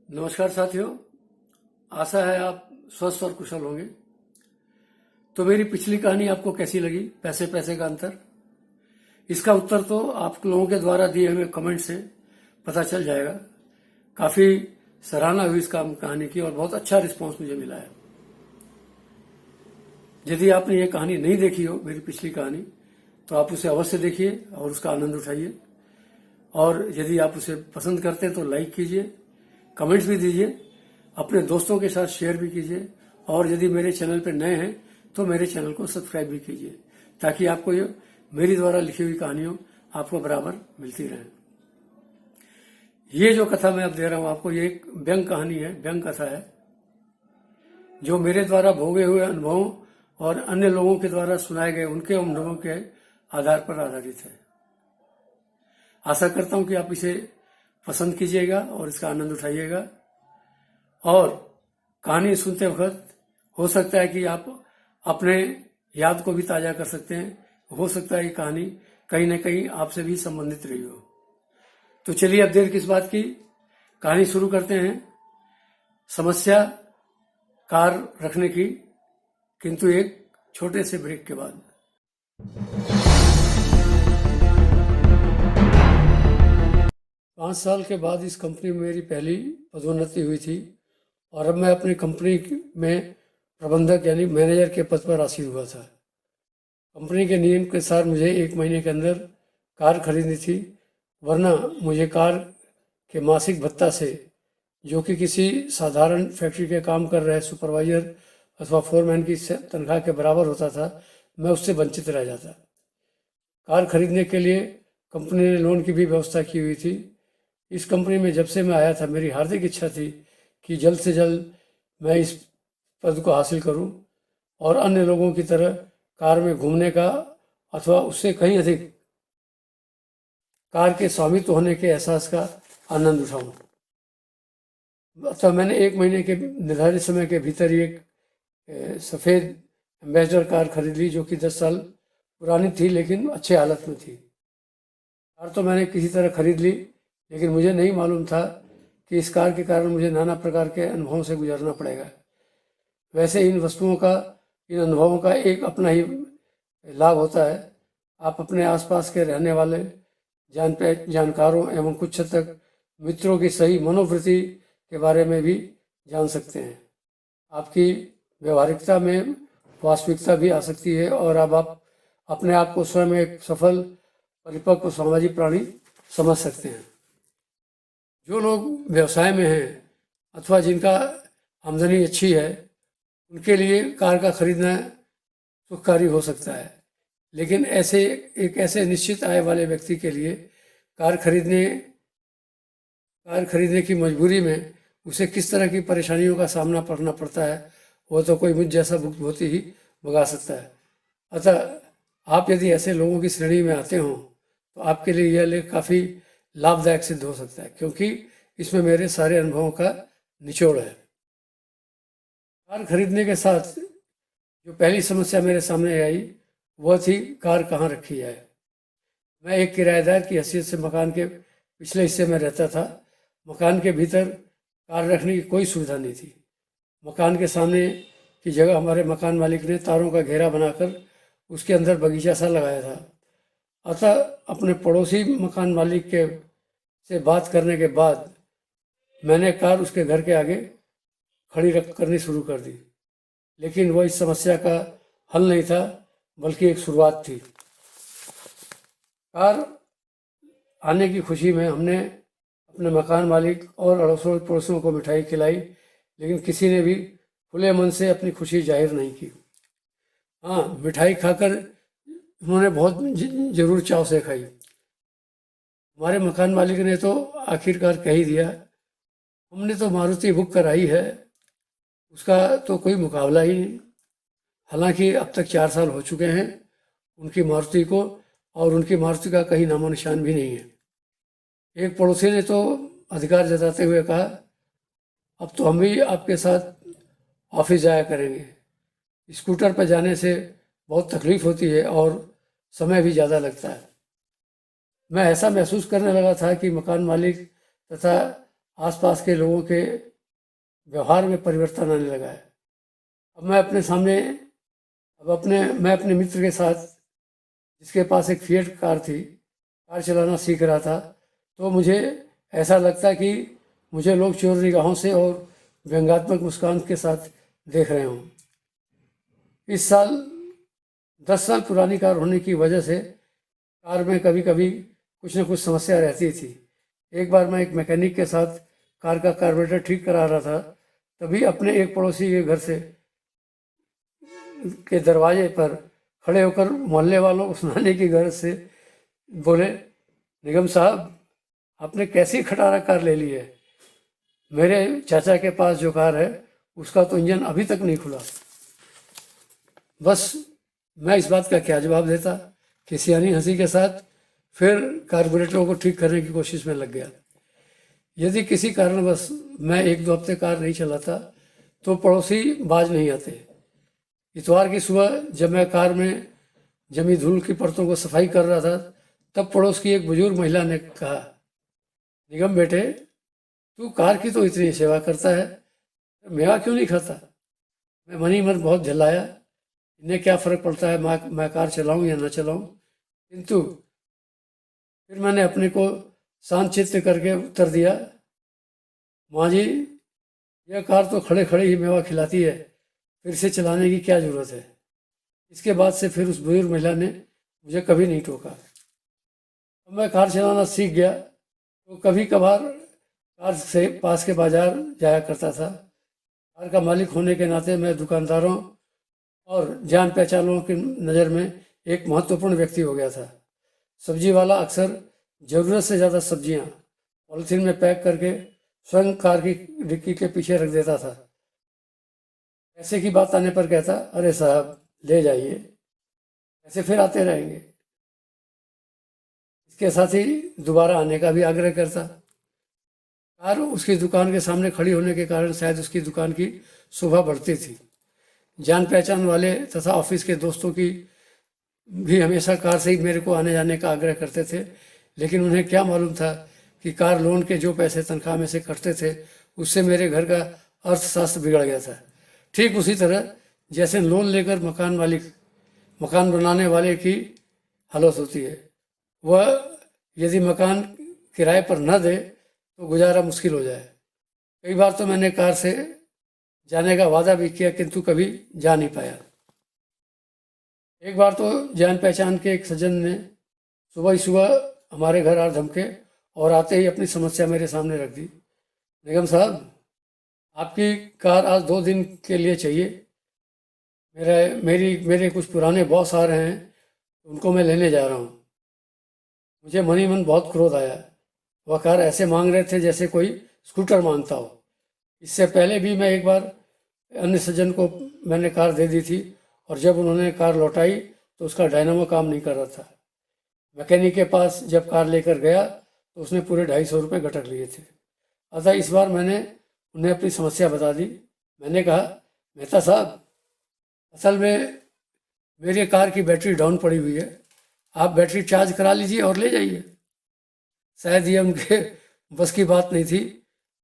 नमस्कार साथियों। आशा है आप स्वस्थ और कुशल होंगे। तो मेरी पिछली कहानी आपको कैसी लगी, पैसे पैसे का अंतर? इसका उत्तर तो आप लोगों के द्वारा दिए हुए कमेंट से पता चल जाएगा। काफी सराहना हुई इस कहानी की और बहुत अच्छा रिस्पांस मुझे मिला है। यदि आपने ये कहानी नहीं देखी हो, मेरी पिछली कहानी, तो आप उसे अवश्य देखिए और उसका आनंद उठाइए। और यदि आप उसे पसंद करते हैं तो लाइक कीजिए, कमेंट्स भी दीजिए, अपने दोस्तों के साथ शेयर भी कीजिए। और यदि मेरे चैनल पर नए हैं तो मेरे चैनल को सब्सक्राइब भी कीजिए, ताकि आपको ये मेरी द्वारा लिखी हुई कहानियों आपको बराबर मिलती रहे। ये जो कथा मैं अब दे रहा हूं आपको, ये एक व्यंग कहानी है, व्यंग कथा है, जो मेरे द्वारा भोगे हुए अनुभवों और अन्य लोगों के द्वारा सुनाए गए उनके अनुभवों के आधार पर आधारित है। आशा करता हूं कि आप इसे पसंद कीजिएगा और इसका आनंद उठाइएगा। और कहानी सुनते वक्त हो सकता है कि आप अपने याद को भी ताजा कर सकते हैं। हो सकता है कि कहानी कहीं न कहीं आपसे भी संबंधित रही हो। तो चलिए अब देर किस बात की, कहानी शुरू करते हैं। समस्या कार रखने की, किंतु एक छोटे से ब्रेक के बाद। 5 साल के बाद इस कंपनी में मेरी पहली पदोन्नति हुई थी और अब मैं अपनी कंपनी में प्रबंधक यानी मैनेजर के पद पर आसीन हुआ था। कंपनी के नियम के अनुसार मुझे 1 महीने के अंदर कार खरीदनी थी, वरना मुझे कार के मासिक भत्ता से, जो कि किसी साधारण फैक्ट्री के काम कर रहे सुपरवाइजर अथवा फोरमैन की तनख्वाह के बराबर होता था, मैं उससे वंचित रह जाता। कार खरीदने के लिए कंपनी ने लोन की भी व्यवस्था की हुई थी। इस कंपनी में जब से मैं आया था, मेरी हार्दिक इच्छा थी कि जल्द से जल्द मैं इस पद को हासिल करूं और अन्य लोगों की तरह कार में घूमने का अथवा उससे कहीं अधिक कार के स्वामित्व होने के एहसास का आनंद उठाऊं। अतः मैंने 1 महीने के निर्धारित समय के भीतर ही एक सफ़ेद एम्बेसडर कार खरीद ली, जो कि 10 साल पुरानी थी लेकिन अच्छे हालत में थी। कार तो मैंने किसी तरह खरीद ली, लेकिन मुझे नहीं मालूम था कि इस कार के कारण मुझे नाना प्रकार के अनुभवों से गुजरना पड़ेगा। वैसे इन वस्तुओं का, इन अनुभवों का एक अपना ही लाभ होता है। आप अपने आसपास के रहने वाले जानकारों एवं कुछ हद तक मित्रों की सही मनोवृत्ति के बारे में भी जान सकते हैं। आपकी व्यवहारिकता में वास्तविकता भी आ सकती है और अब आप अपने आप को स्वयं एक सफल परिपक्व सामाजिक प्राणी समझ सकते हैं। जो लोग व्यवसाय में हैं अथवा जिनका आमदनी अच्छी है, उनके लिए कार का खरीदना सुखकारी हो सकता है, लेकिन ऐसे निश्चित आय वाले व्यक्ति के लिए कार खरीदने की मजबूरी में उसे किस तरह की परेशानियों का सामना करना पड़ता है, वो तो कोई मुझ जैसा भुक्तभोगी ही भगा सकता है। अतः आप यदि ऐसे लोगों की श्रेणी में आते हों तो आपके लिए यह लेख काफ़ी लाभदायक सिद्ध हो सकता है, क्योंकि इसमें मेरे सारे अनुभवों का निचोड़ है। कार खरीदने के साथ जो पहली समस्या मेरे सामने आई वह थी कार कहाँ रखी जाए। मैं एक किराएदार की हैसियत से मकान के पिछले हिस्से में रहता था। मकान के भीतर कार रखने की कोई सुविधा नहीं थी। मकान के सामने की जगह हमारे मकान मालिक ने तारों का घेरा बनाकर उसके अंदर बगीचा सा लगाया था। अतः अपने पड़ोसी मकान मालिक से बात करने के बाद मैंने कार उसके घर के आगे खड़ी करनी शुरू कर दी, लेकिन वह इस समस्या का हल नहीं था, बल्कि एक शुरुआत थी। कार आने की खुशी में हमने अपने मकान मालिक और अड़ोस पड़ोसियों को मिठाई खिलाई, लेकिन किसी ने भी खुले मन से अपनी खुशी जाहिर नहीं की। हाँ, मिठाई खाकर उन्होंने बहुत जरूर चाव से खाई। हमारे मकान मालिक ने तो आखिरकार कह ही दिया, हमने तो मारुति बुक कराई है, उसका तो कोई मुकाबला ही नहीं। हालांकि अब तक 4 साल हो चुके हैं उनकी मारुति को, और उनकी मारुति का कहीं नामो निशान भी नहीं है। एक पड़ोसी ने तो अधिकार जताते हुए कहा, अब तो हम भी आपके साथ ऑफिस जाया करेंगे। स्कूटर पर जाने से बहुत तकलीफ होती है और समय भी ज़्यादा लगता है। मैं ऐसा महसूस करने लगा था कि मकान मालिक तथा आसपास के लोगों के व्यवहार में परिवर्तन आने लगा है। अब मैं अपने मित्र के साथ, जिसके पास एक फिएट कार थी, कार चलाना सीख रहा था, तो मुझे ऐसा लगता कि मुझे लोग चोर निगाहों से और व्यंग्यात्मक मुस्कान के साथ देख रहे हों। इस साल 10 साल पुरानी कार होने की वजह से कार में कभी कभी कुछ न कुछ समस्या रहती थी। एक बार मैं एक मैकेनिक के साथ कार का कार्बोरेटर ठीक करा रहा था, तभी अपने एक पड़ोसी के घर से के दरवाजे पर खड़े होकर मोहल्ले वालों को सुनाने की गरज से बोले, निगम साहब, आपने कैसी खटारा कार ले ली है? मेरे चाचा के पास जो कार है उसका तो इंजन अभी तक नहीं खुला। बस मैं इस बात का क्या जवाब देता कि सियानी हंसी के साथ फिर कार्बोरेटरों को ठीक करने की कोशिश में लग गया। यदि किसी कारणवश मैं 1-2 हफ्ते कार नहीं चलाता तो पड़ोसी बाज नहीं आते। इतवार की सुबह जब मैं कार में जमी धूल की परतों को सफाई कर रहा था, तब पड़ोस की एक बुजुर्ग महिला ने कहा, निगम बेटे, तू कार की तो इतनी सेवा करता है, मेवा क्यों नहीं खाता? मैं मनी मन बहुत झल्लाया। इन्हें क्या फ़र्क पड़ता है मैं कार चलाऊं या ना चलाऊं? किंतु फिर मैंने अपने को शांत चित्त करके उत्तर दिया, माँ जी, यह कार तो खड़े खड़े ही मेवा खिलाती है, फिर से चलाने की क्या ज़रूरत है? इसके बाद से फिर उस बुजुर्ग महिला ने मुझे कभी नहीं टोका। अब मैं कार चलाना सीख गया तो कभी कभार कार से पास के बाजार जाया करता था। कार का मालिक होने के नाते मैं दुकानदारों और जान पहचानों की नज़र में एक महत्वपूर्ण व्यक्ति हो गया था। सब्जी वाला अक्सर ज़रूरत से ज़्यादा सब्जियां पॉलिथीन में पैक करके स्वयं कार की डिक्की के पीछे रख देता था। पैसे की बात आने पर कहता, अरे साहब, ले जाइए, ऐसे फिर आते रहेंगे। इसके साथ ही दोबारा आने का भी आग्रह करता। कार उसकी दुकान के सामने खड़ी होने के कारण शायद उसकी दुकान की शोभा बढ़ती थी। जान पहचान वाले तथा ऑफिस के दोस्तों की भी हमेशा कार से ही मेरे को आने जाने का आग्रह करते थे, लेकिन उन्हें क्या मालूम था कि कार लोन के जो पैसे तनख्वाह में से कटते थे उससे मेरे घर का अर्थशास्त्र बिगड़ गया था। ठीक उसी तरह जैसे लोन लेकर मकान बनाने वाले की हालत होती है। वह यदि मकान किराए पर न दे तो गुजारा मुश्किल हो जाए। कई बार तो मैंने कार से जाने का वादा भी किया, किंतु कभी जा नहीं पाया। एक बार तो जान पहचान के एक सज्जन ने सुबह ही सुबह हमारे घर आ धमके और आते ही अपनी समस्या मेरे सामने रख दी। निगम साहब, आपकी कार आज 2 दिन के लिए चाहिए। मेरे कुछ पुराने बॉस आ रहे हैं, उनको मैं लेने जा रहा हूँ। मुझे मन ही मन बहुत क्रोध आया। वह कार ऐसे मांग रहे थे जैसे कोई स्कूटर मांगता हो। इससे पहले भी मैं एक बार अन्य सज्जन को मैंने कार दे दी थी और जब उन्होंने कार लौटाई तो उसका डायनामो काम नहीं कर रहा था। मैकेनिक के पास जब कार लेकर गया तो उसने पूरे 250 रुपये गटक लिए थे। अतः इस बार मैंने उन्हें अपनी समस्या बता दी। मैंने कहा, मेहता साहब, असल में मेरी कार की बैटरी डाउन पड़ी हुई है, आप बैटरी चार्ज करा लीजिए और ले जाइए। शायद ये उनके बस की बात नहीं थी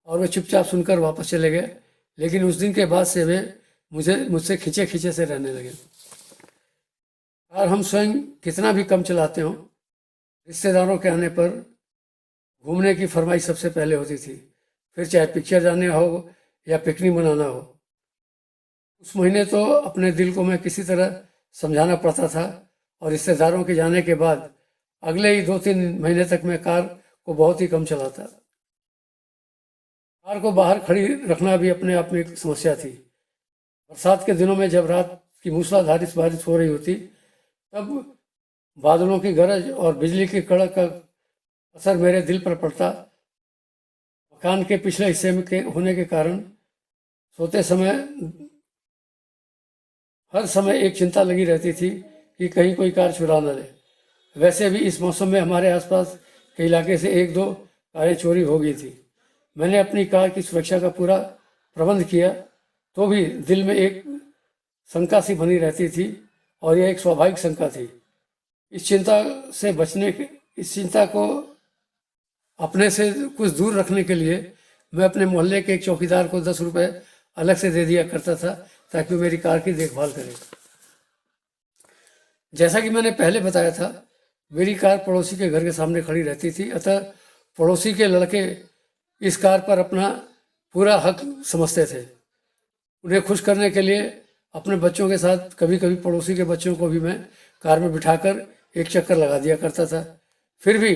और वे चुपचाप सुनकर वापस चले गए, लेकिन उस दिन के बाद से वे मुझसे खींचे खींचे से रहने लगे। कार हम स्वयं कितना भी कम चलाते हों, रिश्तेदारों के आने पर घूमने की फरमाइश सबसे पहले होती थी, फिर चाहे पिक्चर जाने हो या पिकनिक मनाना हो। उस महीने तो अपने दिल को मैं किसी तरह समझाना पड़ता था और रिश्तेदारों के जाने के बाद अगले ही 2-3 महीने तक मैं कार को बहुत ही कम चलाता। कार को बाहर खड़ी रखना भी अपने आप में एक समस्या थी। बरसात के दिनों में जब रात की मूसलाधार बारिश हो रही होती, तब बादलों की गरज और बिजली की कड़क का असर मेरे दिल पर पड़ता। मकान के पिछले हिस्से में होने के कारण सोते समय हर समय एक चिंता लगी रहती थी कि कहीं कोई कार चुरा न ले। वैसे भी इस मौसम में हमारे आसपास के इलाके से 1-2 कारें चोरी हो गई थी। मैंने अपनी कार की सुरक्षा का पूरा प्रबंध किया, तो भी दिल में एक शंका सी बनी रहती थी और यह एक स्वाभाविक शंका थी। इस चिंता को अपने से कुछ दूर रखने के लिए मैं अपने मोहल्ले के एक चौकीदार को 10 रुपये अलग से दे दिया करता था ताकि वो मेरी कार की देखभाल करे। जैसा कि मैंने पहले बताया था, मेरी कार पड़ोसी के घर के सामने खड़ी रहती थी, अतः पड़ोसी के लड़के इस कार पर अपना पूरा हक समझते थे। उन्हें खुश करने के लिए अपने बच्चों के साथ कभी कभी पड़ोसी के बच्चों को भी मैं कार में बिठाकर एक चक्कर लगा दिया करता था। फिर भी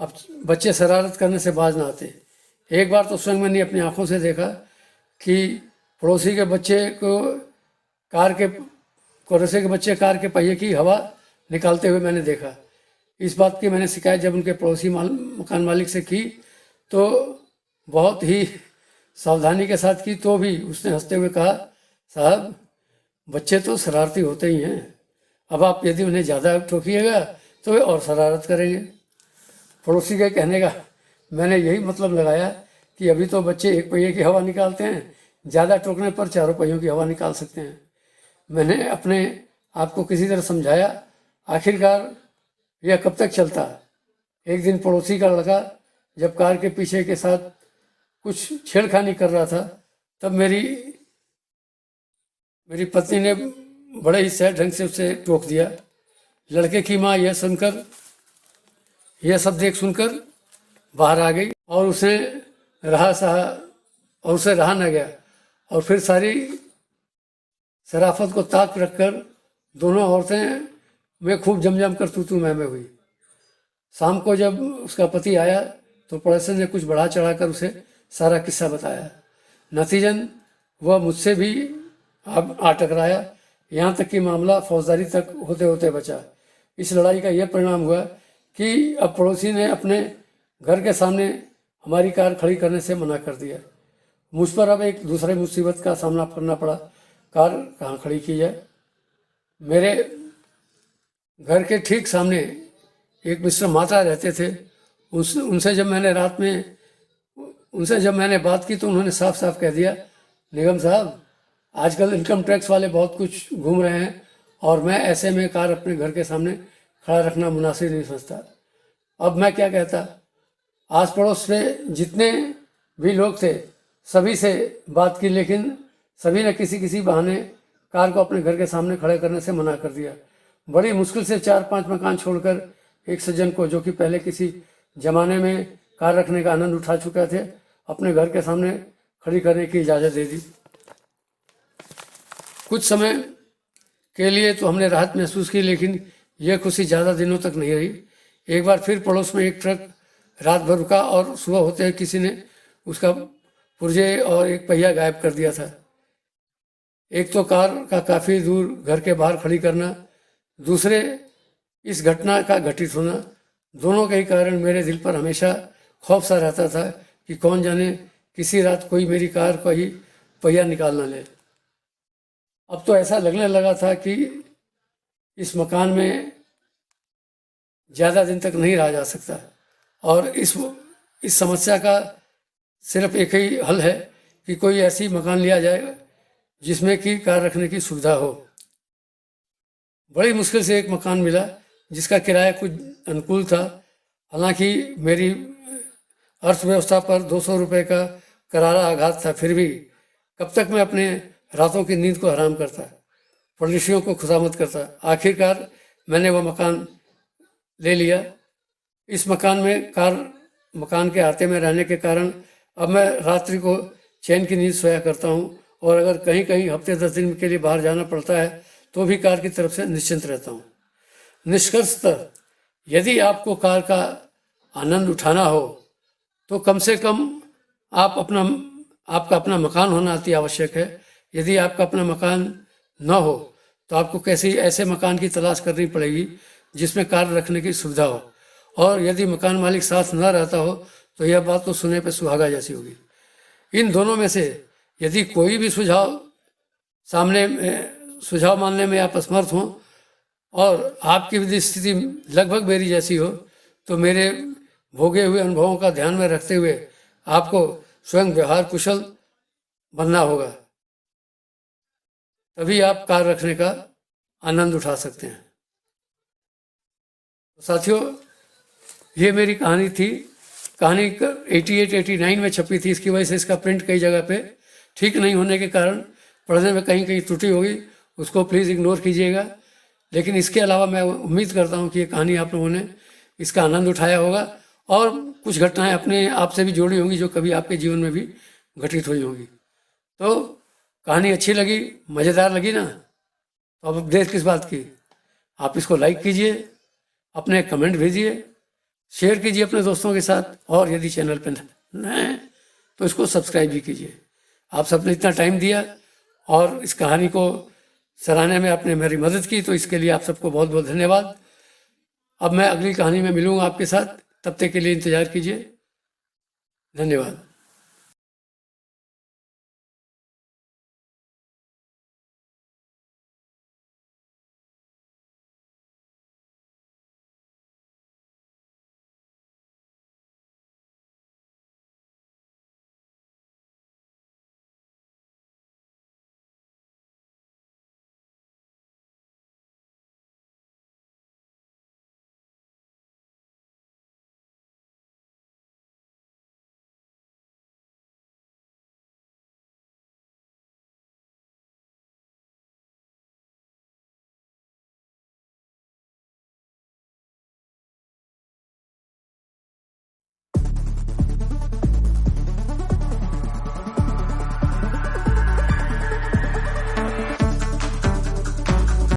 अब बच्चे शरारत करने से बाज ना आते। एक बार तो स्वयं मैंने अपनी आंखों से देखा कि पड़ोसी के बच्चे कार के पहिए की हवा निकालते हुए मैंने देखा। इस बात की मैंने शिकायत जब उनके पड़ोसी मकान मालिक से की तो बहुत ही सावधानी के साथ की, तो भी उसने हंसते हुए कहा, साहब बच्चे तो शरारती होते ही हैं, अब आप यदि उन्हें ज़्यादा ठोकिएगा तो वे और शरारत करेंगे। पड़ोसी के कहने का मैंने यही मतलब लगाया कि अभी तो बच्चे एक पहिए की हवा निकालते हैं, ज़्यादा टोकने पर चारों पहियों की हवा निकाल सकते हैं। मैंने अपने आप को किसी तरह समझाया, आखिरकार यह कब तक चलता। एक दिन पड़ोसी का लड़का जब कार के पीछे के साथ कुछ छेड़खानी कर रहा था, तब मेरी पत्नी ने बड़े ही सहज ढंग से उसे टोक दिया। लड़के की माँ यह सब देख सुनकर बाहर आ गई और उसे रहा न गया और फिर सारी शराफत को ताक रखकर दोनों औरतें में खूब जम कर तू मैं हुई। शाम को जब उसका पति आया तो पड़ोसी ने कुछ बढ़ा चढ़ाकर उसे सारा किस्सा बताया। नतीजन वह मुझसे भी आ टकराया, यहाँ तक कि मामला फौजदारी तक होते होते बचा। इस लड़ाई का यह परिणाम हुआ कि अब पड़ोसी ने अपने घर के सामने हमारी कार खड़ी करने से मना कर दिया। मुझ पर अब एक दूसरे मुसीबत का सामना करना पड़ा, कार कहाँ खड़ी की जाए। मेरे घर के ठीक सामने एक मिस्टर मात्रा रहते थे। उनसे जब मैंने बात की तो उन्होंने साफ साफ कह दिया, निगम साहब आजकल इनकम टैक्स वाले बहुत कुछ घूम रहे हैं और मैं ऐसे में कार अपने घर के सामने खड़ा रखना मुनासिब नहीं समझता। अब मैं क्या कहता। आस पड़ोस में जितने भी लोग थे सभी से बात की, लेकिन सभी ने किसी बहाने कार को अपने घर के सामने खड़े करने से मना कर दिया। बड़ी मुश्किल से 4-5 मकान छोड़कर एक सज्जन को, जो कि पहले किसी जमाने में कार रखने का आनंद उठा चुके थे, अपने घर के सामने खड़ी करने की इजाज़त दे दी। कुछ समय के लिए तो हमने राहत महसूस की, लेकिन यह खुशी ज़्यादा दिनों तक नहीं रही। एक बार फिर पड़ोस में एक ट्रक रात भर रुका और सुबह होते ही किसी ने उसका पुर्जे और एक पहिया गायब कर दिया था। एक तो कार का काफ़ी दूर घर के बाहर खड़ी करना, दूसरे इस घटना का घटित होना, दोनों के ही कारण मेरे दिल पर हमेशा खौफ सा रहता था कि कौन जाने किसी रात कोई मेरी कार का ही पहिया निकाल न ले। अब तो ऐसा लगने लगा था कि इस मकान में ज़्यादा दिन तक नहीं रहा जा सकता और इस समस्या का सिर्फ एक ही हल है कि कोई ऐसी मकान लिया जाए जिसमें कि कार रखने की सुविधा हो। बड़ी मुश्किल से एक मकान मिला जिसका किराया कुछ अनुकूल था। हालांकि मेरी अर्थव्यवस्था पर 200 रुपये का करारा आघात था, फिर भी कब तक मैं अपने रातों की नींद को हराम करता, पड़ोसियों को खुशामद करता। आखिरकार मैंने वह मकान ले लिया। इस मकान के अहाते में रहने के कारण अब मैं रात्रि को चैन की नींद सोया करता हूँ और अगर कहीं हफ्ते 10 दिन के लिए बाहर जाना पड़ता है तो भी कार की तरफ से निश्चिंत रहता हूँ। निष्कर्षतः यदि आपको कार का आनंद उठाना हो तो कम से कम आपका अपना मकान होना अति आवश्यक है। यदि आपका अपना मकान न हो तो आपको ऐसे मकान की तलाश करनी पड़ेगी जिसमें कार रखने की सुविधा हो, और यदि मकान मालिक साथ न रहता हो तो यह बात तो सुनने पे सुहागा जैसी होगी। इन दोनों में से यदि कोई भी सुझाव मानने में आप असमर्थ हों और आपकी भी स्थिति लगभग मेरी जैसी हो तो मेरे भोगे हुए अनुभवों का ध्यान में रखते हुए आपको स्वयं व्यवहार कुशल बनना होगा, तभी आप कार रखने का आनंद उठा सकते हैं। तो साथियों, ये मेरी कहानी थी कहानी 88-89 में छपी थी, इसकी वजह से इसका प्रिंट कई जगह पे ठीक नहीं होने के कारण पढ़ने में कहीं कहीं त्रुटि होगी, उसको प्लीज़ इग्नोर कीजिएगा। लेकिन इसके अलावा मैं उम्मीद करता हूँ कि ये कहानी आप लोगों ने इसका आनंद उठाया होगा और कुछ घटनाएं अपने आप से भी जोड़ी होंगी जो कभी आपके जीवन में भी घटित हुई होंगी। तो कहानी अच्छी लगी, मज़ेदार लगी ना, तो अब देर किस बात की, आप इसको लाइक कीजिए, अपने कमेंट भेजिए, शेयर कीजिए अपने दोस्तों के साथ, और यदि चैनल पर नए हैं तो इसको सब्सक्राइब भी कीजिए। आप सबने इतना टाइम दिया और इस कहानी को सराहने में आपने मेरी मदद की, तो इसके लिए आप सबको बहुत बहुत धन्यवाद। अब मैं अगली कहानी में मिलूंगा आपके साथ, तब तक के लिए इंतज़ार कीजिए। धन्यवाद।